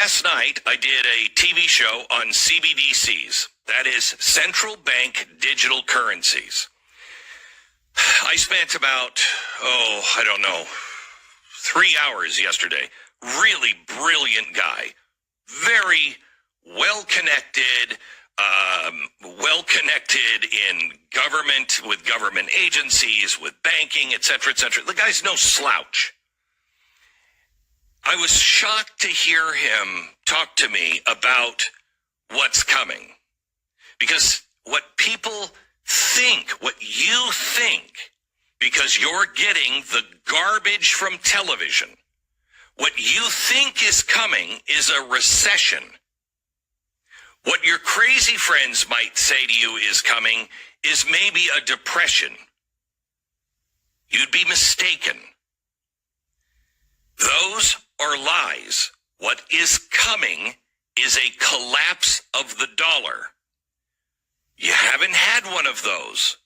last night I did a TV show on CBDCs. That is central bank digital currencies. I spent about, 3 hours yesterday. Really brilliant guy. Very well-connected in government, with government agencies, with banking, etc., etc. The guy's no slouch. I was shocked to hear him talk to me about what's coming. Because what people think, what you think, because you're getting the garbage from television, what you think is coming is a recession. What your crazy friends might say to you is coming is maybe a depression. You'd be mistaken. Those are lies. What is coming is a collapse of the dollar. You haven't had one of those.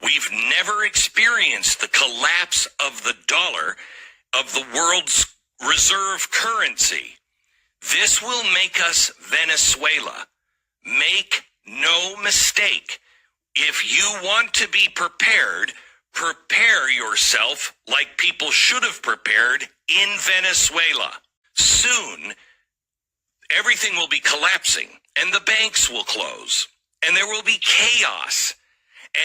We've never experienced the collapse of the dollar, of the world's reserve currency. This will make us Venezuela. Make no mistake. If you want to be prepared, prepare yourself like people should have prepared in Venezuela. Soon, everything will be collapsing, and the banks will close, and there will be chaos,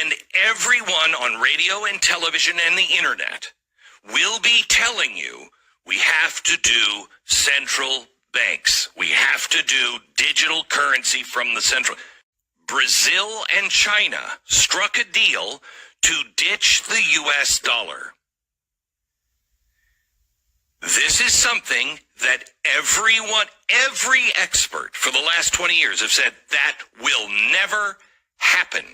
and everyone on radio and television and the internet will be telling you we have to do central banks. We have to do digital currency from the central. Brazil and China struck a deal to ditch the U.S. dollar. This is something that every expert for the last 20 years have said that will never happen.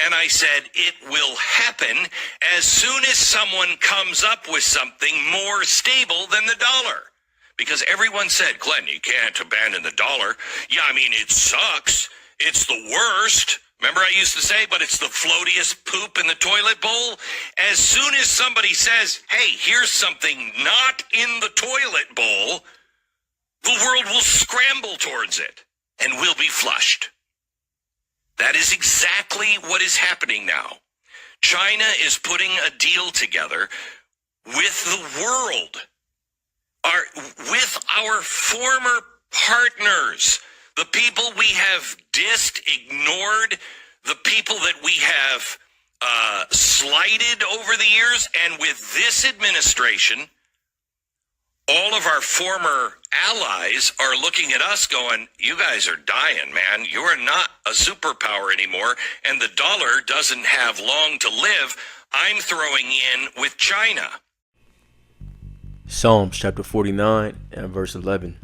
And I said it will happen as soon as someone comes up with something more stable than the dollar. Because everyone said, Glenn, you can't abandon the dollar. Yeah, I mean, it sucks. It's the worst. Remember I used to say, but it's the floatiest poop in the toilet bowl? As soon as somebody says, hey, here's something not in the toilet bowl, the world will scramble towards it and will be flushed. That is exactly what is happening now. China is putting a deal together with the world, with our former partners, the people we have dissed, ignored, the people that we have slighted over the years. And with this administration, all of our former allies are looking at us going, you guys are dying, man. You are not a superpower anymore, and the dollar doesn't have long to live. I'm throwing in with China. Psalms chapter 49 and verse 11.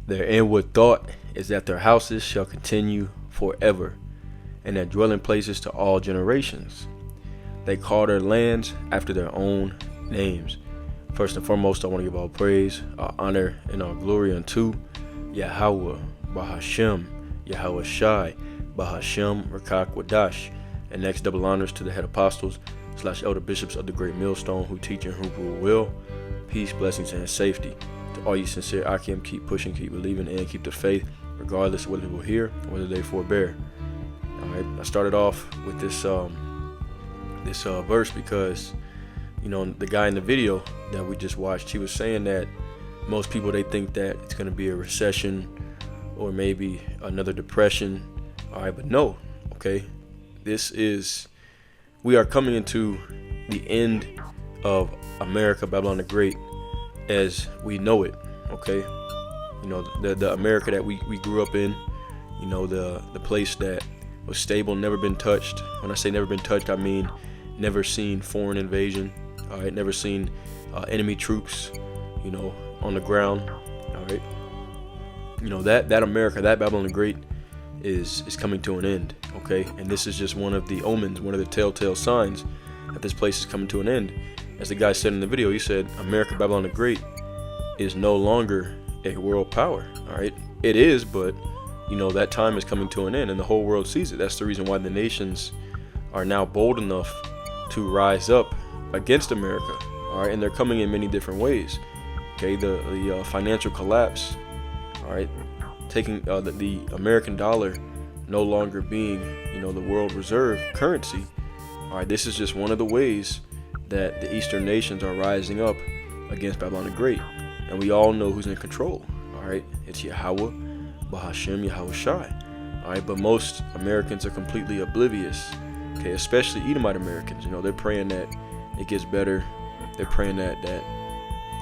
Their inward thought is that their houses shall continue forever, and their dwelling places to all generations. They call their lands after their own names. First and foremost, I want to give all praise, our honor, and our glory unto Yahweh, Bahashem, Yahweh Shai, Bahashem, Rakak Wadash, and next double honors to the head apostles / elder bishops of the great millstone who teach and who rule will. Peace, blessings, and safety. To all you sincere Akim, keep pushing, keep believing, and keep the faith, regardless of whether they will hear or whether they forbear. All right, I started off with this verse because, you know, the guy in the video that we just watched, he was saying that most people, they think that it's going to be a recession or maybe another depression. All right, but no, okay, we are coming into the end of America, Babylon the Great, as we know it. Okay, you know, the America that we grew up in, you know, the place that was stable, never been touched. When I say never been touched, I mean never seen foreign invasion. All right, never seen enemy troops, you know, on the ground. All right, you know, that America, that Babylon the Great is coming to an end. Okay, and this is just one of the omens, one of the telltale signs that this place is coming to an end. As the guy said in the video, he said America, Babylon the Great is no longer a world power. All right, it is, but you know, that time is coming to an end, and the whole world sees it. That's the reason why the nations are now bold enough to rise up against America. All right, and they're coming in many different ways. Okay, the financial collapse All right, taking the American dollar no longer being, the world reserve currency. All right, this is just one of the ways that the Eastern nations are rising up against Babylon the Great, and we all know who's in control. All right, it's Yahweh, Bahashem, Yahweh Shai. All right, but most Americans are completely oblivious. Okay, especially Edomite Americans. They're praying that it gets better. They're praying that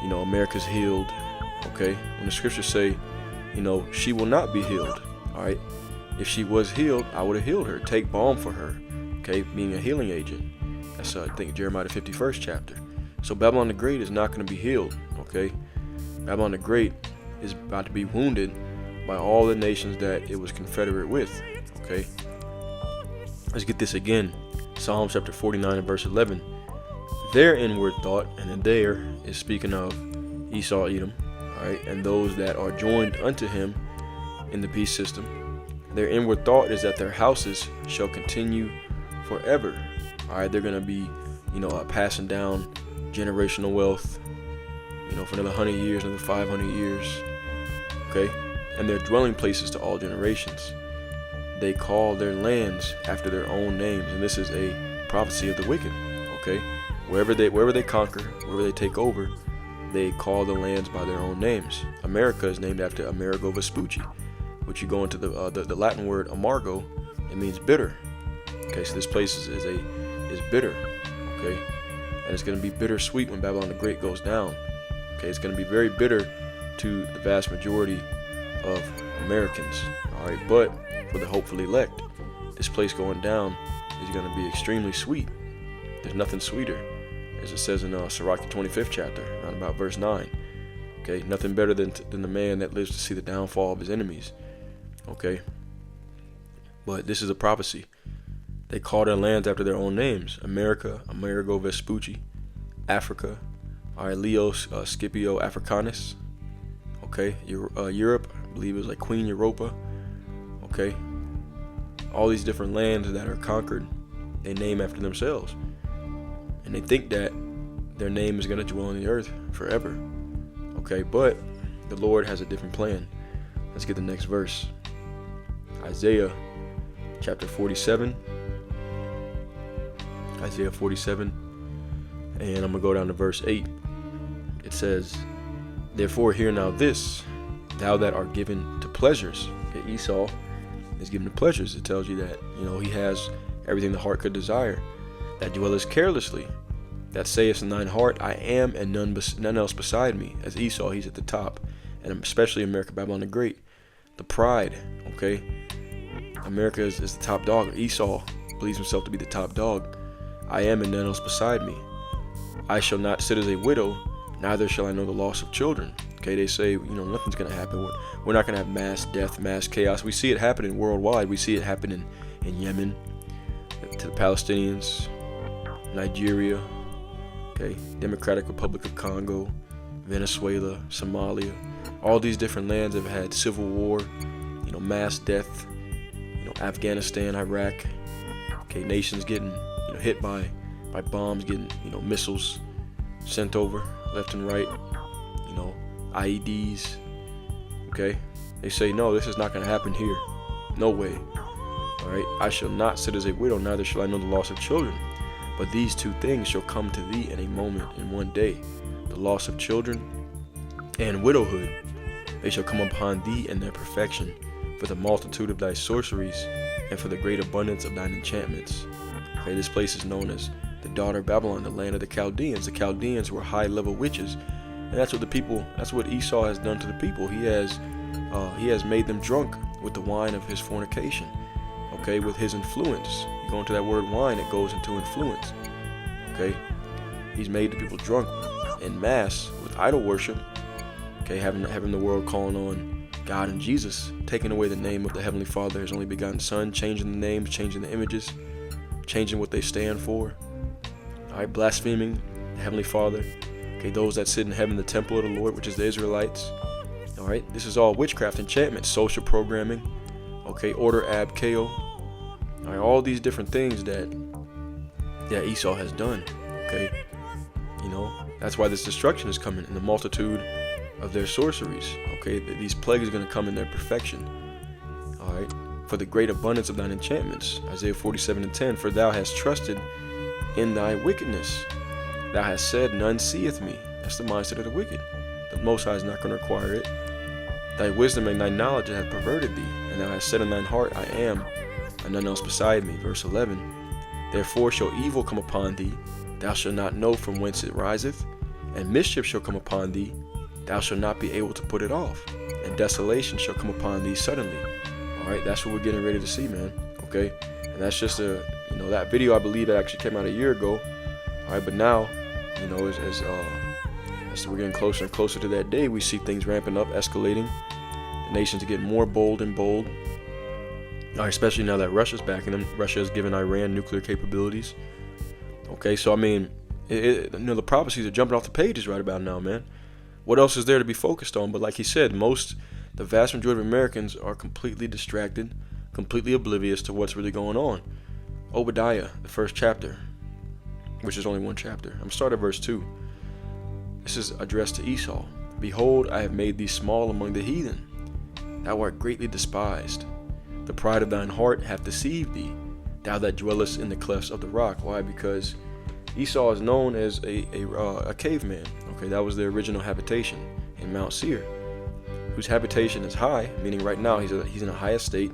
America's healed. Okay, when the scriptures say, she will not be healed. All right, if she was healed, I would have healed her. Take balm for her. Okay, being a healing agent. That's I think Jeremiah the 51st chapter. So Babylon the Great is not going to be healed. Okay, Babylon the Great is about to be wounded by all the nations that it was confederate with. Okay, let's get this again. Psalm chapter 49 and verse 11. Their inward thought, and then there is speaking of Esau, Edom, all right, and those that are joined unto him in the beast system. Their inward thought is that their houses shall continue forever. All right, they're gonna be, passing down generational wealth, for another 100 years, another 500 years. Okay, and their dwelling places to all generations. They call their lands after their own names, and this is a prophecy of the wicked. Okay, wherever they conquer, wherever they take over, they call the lands by their own names. America is named after Amerigo Vespucci, which you go into the Latin word amargo, it means bitter. Okay, so this place is bitter. Okay, and it's going to be bittersweet when Babylon the Great goes down. Okay, it's going to be very bitter to the vast majority of Americans. All right, but for the hopeful elect, this place going down is going to be extremely sweet. There's nothing sweeter, as it says in Sirach the 25th chapter, around about verse 9. Okay, nothing better than the man that lives to see the downfall of his enemies. Okay, but this is a prophecy. They call their lands after their own names. America, Amerigo Vespucci. Africa, all right, Leo Scipio Africanus. Okay, Europe, I believe it was like Queen Europa. Okay, all these different lands that are conquered, they name after themselves, and they think that their name is going to dwell on the earth forever. Okay, but the Lord has a different plan. Let's get the next verse. Isaiah chapter 47. Isaiah 47, and I'm going to go down to verse 8. It says, therefore hear now this, thou that art given to pleasures. Okay, Esau is given to pleasures. It tells you that, he has everything the heart could desire. That dwellest carelessly, that sayest in thine heart, I am, and none else beside me. As Esau, he's at the top, and especially America, Babylon the Great. The pride, okay? America is the top dog. Esau believes himself to be the top dog. I am, and none else beside me. I shall not sit as a widow, neither shall I know the loss of children. Okay, they say, nothing's going to happen. We're not going to have mass death, mass chaos. We see it happening worldwide. We see it happening in Yemen, to the Palestinians, Nigeria, okay, Democratic Republic of Congo, Venezuela, Somalia. All these different lands have had civil war, mass death, Afghanistan, Iraq. Okay, nations getting hit by bombs, getting missiles sent over left and right, IEDs. Okay, they say no, this is not going to happen here, no way. All right, I shall not sit as a widow, neither shall I know the loss of children. But these two things shall come to thee in a moment, in one day, the loss of children and widowhood. They shall come upon thee in their perfection, for the multitude of thy sorceries, and for the great abundance of thine enchantments. Okay, this place is known as the daughter of Babylon, the land of the Chaldeans. The Chaldeans were high-level witches, and that's what Esau has done to the people. He has made them drunk with the wine of his fornication. Okay, with his influence. You go into that word wine, it goes into influence. Okay, he's made the people drunk in mass with idol worship. Okay, having the world calling on God and Jesus, taking away the name of the Heavenly Father, His only begotten Son, changing the names, changing the images, changing what they stand for. All right, blaspheming the Heavenly Father. Okay, those that sit in heaven, the temple of the Lord, which is the Israelites. All right, this is all witchcraft, enchantment, social programming. Okay, order ab chaos. All right, all these different things that Esau has done. Okay, that's why this destruction is coming, and the multitude of their sorceries. Okay, these plagues are going to come in their perfection. All right, for the great abundance of thine enchantments. Isaiah 47:10. For thou hast trusted in thy wickedness. Thou hast said, none seeth me. That's the mindset of the wicked. The Most High is not going to require it. Thy wisdom and thy knowledge have perverted thee, and thou hast said in thine heart, I am, and none else beside me. Verse 11. Therefore shall evil come upon thee, thou shalt not know from whence it riseth, and mischief shall come upon thee, thou shalt not be able to put it off, and desolation shall come upon thee suddenly. All right, that's what we're getting ready to see, man. Okay, and that's just that video, I believe, it actually came out a year ago. All right, but now, as we're getting closer and closer to that day, we see things ramping up, escalating. The nations are getting more bold and bold. All right, especially now that Russia's backing them. Russia has given Iran nuclear capabilities. Okay, so I mean, the prophecies are jumping off the pages right about now, man. What else is there to be focused on? But like he said, the vast majority of Americans are completely distracted, completely oblivious to what's really going on. Obadiah, the first chapter, which is only one chapter. I'm starting at verse 2. This is addressed to Esau. Behold, I have made thee small among the heathen. Thou art greatly despised. The pride of thine heart hath deceived thee, thou that dwellest in the clefts of the rock. Why? Because Esau is known as a caveman. Okay, that was their original habitation in Mount Seir, whose habitation is high, meaning right now he's in a high estate,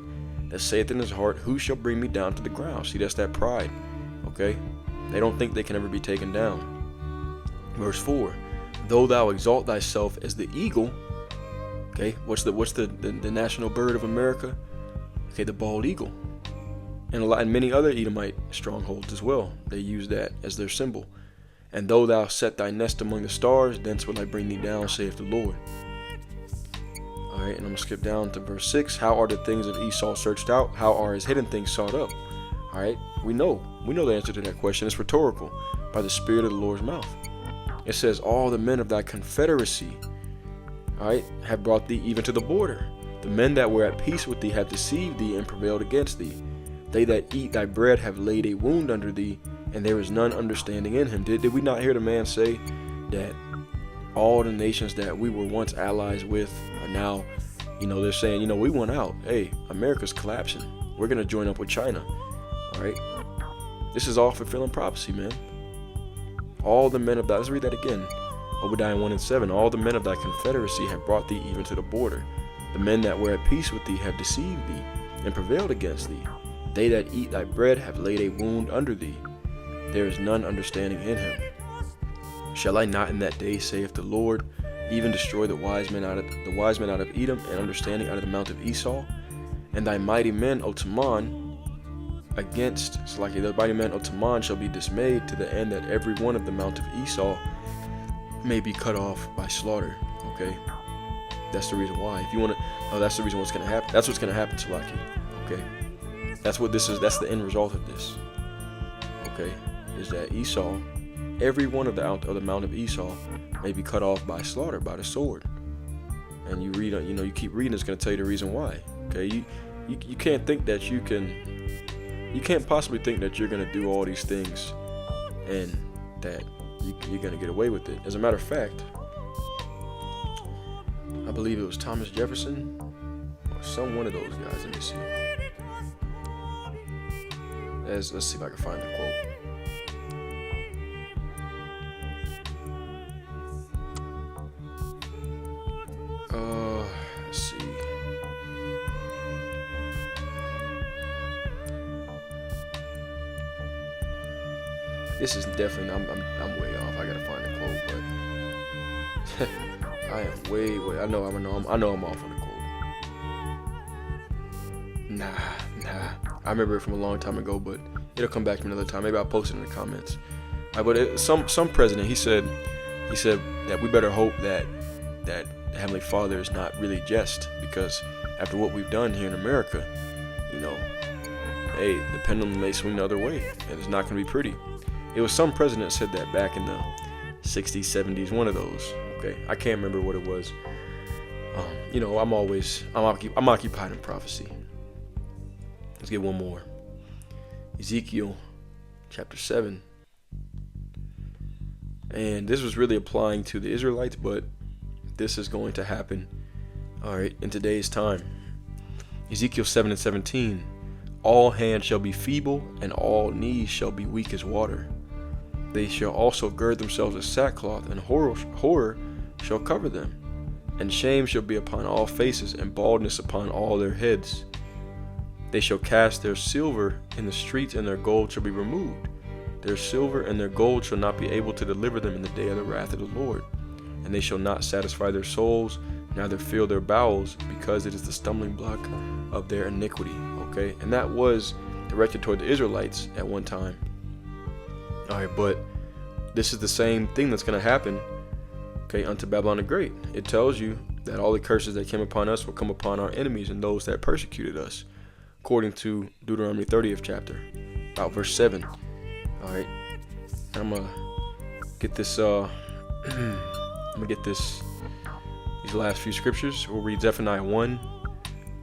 that saith in his heart, who shall bring me down to the ground? See, that's that pride. Okay, they don't think they can ever be taken down. Verse 4. Though thou exalt thyself as the eagle. Okay, what's the national bird of America? Okay, the bald eagle. And many other Edomite strongholds as well. They use that as their symbol. And though thou set thy nest among the stars, thence will I bring thee down, saith the Lord. Alright, and I'm going to skip down to verse 6. How are the things of Esau searched out? How are his hidden things sought up? Alright, we know the answer to that question. It's rhetorical. By the Spirit of the Lord's mouth. It says, all the men of thy confederacy, alright, have brought thee even to the border. The men that were at peace with thee have deceived thee and prevailed against thee. They that eat thy bread have laid a wound under thee, and there is none understanding in him. Did we not hear the man say that all the nations that we were once allies with are now, they're saying, we won out. Hey, America's collapsing. We're going to join up with China. All right. This is all fulfilling prophecy, man. All the men of thy, let's read that again. Obadiah 1:7. All the men of thy confederacy have brought thee even to the border. The men that were at peace with thee have deceived thee and prevailed against thee. They that eat thy bread have laid a wound under thee. There is none understanding in him. Shall I not in that day, saith the Lord, even destroy the wise men out of Edom, and understanding out of the mount of Esau? And thy mighty men, O Teman, the mighty men of Teman shall be dismayed, to the end that every one of the mount of Esau may be cut off by slaughter. Okay, that's the reason why. If you want to, that's the reason what's going to happen. That's what's going to happen, Salaki. Okay, that's what this is. That's the end result of this. Okay, is that Esau, every one of the mount of Esau, may be cut off by slaughter, by the sword. And you read, you keep reading. It's going to tell you the reason why. Okay, you can't think that you can't possibly think that you're going to do all these things and that you're going to get away with it. As a matter of fact, I believe it was Thomas Jefferson or some one of those guys. Let me see. Let's see if I can find the quote. Let's see. This is definitely, I'm way off. I gotta find the quote, but I am way. I know I'm off on the quote. Nah. I remember it from a long time ago, but it'll come back to me another time. Maybe I'll post it in the comments. But some president, he said that we better hope that the Heavenly Father is not really just, because after what we've done here in America, hey, the pendulum may swing the other way, and it's not going to be pretty. It was some president said that back in the 60s, 70s, one of those. Okay, I can't remember what it was. I'm occupied in prophecy. Let's get one more. Ezekiel chapter 7. And this was really applying to the Israelites, but this is going to happen, all right, in today's time. Ezekiel 7:17, all hands shall be feeble, and all knees shall be weak as water. They shall also gird themselves with sackcloth, and horror shall cover them. And shame shall be upon all faces, and baldness upon all their heads. They shall cast their silver in the streets, and their gold shall be removed. Their silver and their gold shall not be able to deliver them in the day of the wrath of the Lord. And they shall not satisfy their souls, neither fill their bowels, because it is the stumbling block of their iniquity. Okay, and that was directed toward the Israelites at one time. All right, but this is the same thing that's going to happen, okay, unto Babylon the Great. It tells you that all the curses that came upon us will come upon our enemies and those that persecuted us, according to Deuteronomy 30th chapter, about verse 7. All right, I'm gonna get this. These last few scriptures. We'll read Zephaniah 1,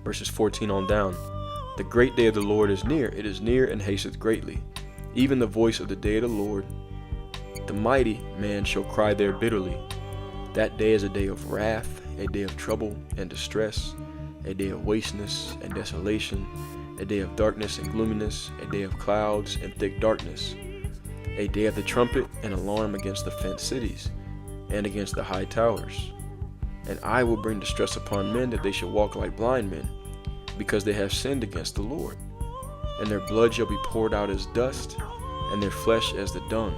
verses 14 on down. The great day of the Lord is near; it is near and hasteth greatly. Even the voice of the day of the Lord. The mighty man shall cry there bitterly. That day is a day of wrath, a day of trouble and distress, a day of wasteness and desolation, a day of darkness and gloominess, a day of clouds and thick darkness, a day of the trumpet and alarm against the fenced cities and against the high towers. And I will bring distress upon men, that they shall walk like blind men, because they have sinned against the Lord. And their blood shall be poured out as dust, and their flesh as the dung.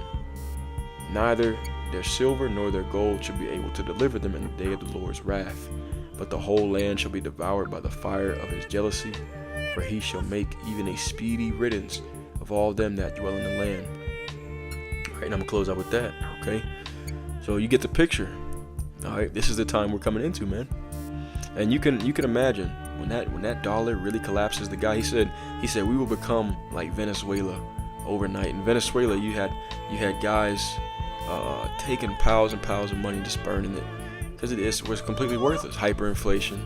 Neither their silver nor their gold shall be able to deliver them in the day of the Lord's wrath, but the whole land shall be devoured by the fire of his jealousy, for he shall make even a speedy riddance of all them that dwell in the land. All right, and I'm gonna close out with that. Okay, so you get the picture. All right, this is the time we're coming into, man. And you can imagine when that dollar really collapses. The guy, he said we will become like Venezuela overnight. In Venezuela, you had guys taking piles and piles of money and just burning it because it was completely worthless. Hyperinflation.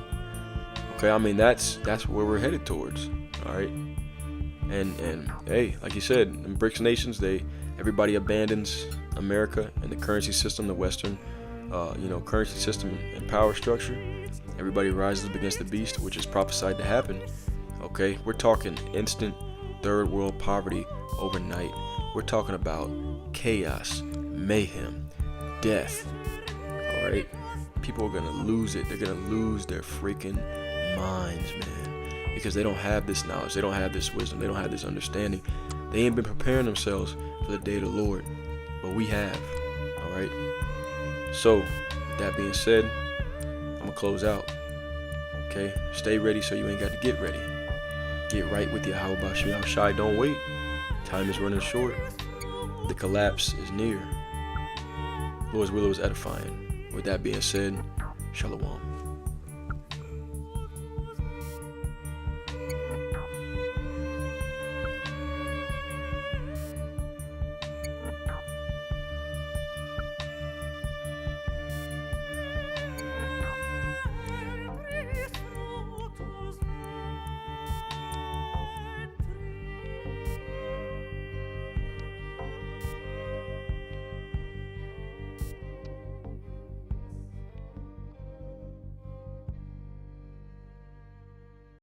Okay, I mean that's where we're headed towards. All right, and hey, like you said, in BRICS nations, everybody abandons America and the currency system, the Western currency system and power structure. Everybody rises up against the beast, which is prophesied to happen. Okay, we're talking instant third world poverty overnight. We're talking about chaos, mayhem, death. All right, people are gonna lose it. They're gonna lose their freaking minds, man, because they don't have this knowledge, they don't have this wisdom, they don't have this understanding. They ain't been preparing themselves for the day of the Lord, but we have. All right. So, with that being said, I'm gonna close out. Okay, stay ready so you ain't got to get ready. Get right with Yahweh Shai. Don't wait. Time is running short. The collapse is near. Lord's will is edifying. With that being said, Shalom.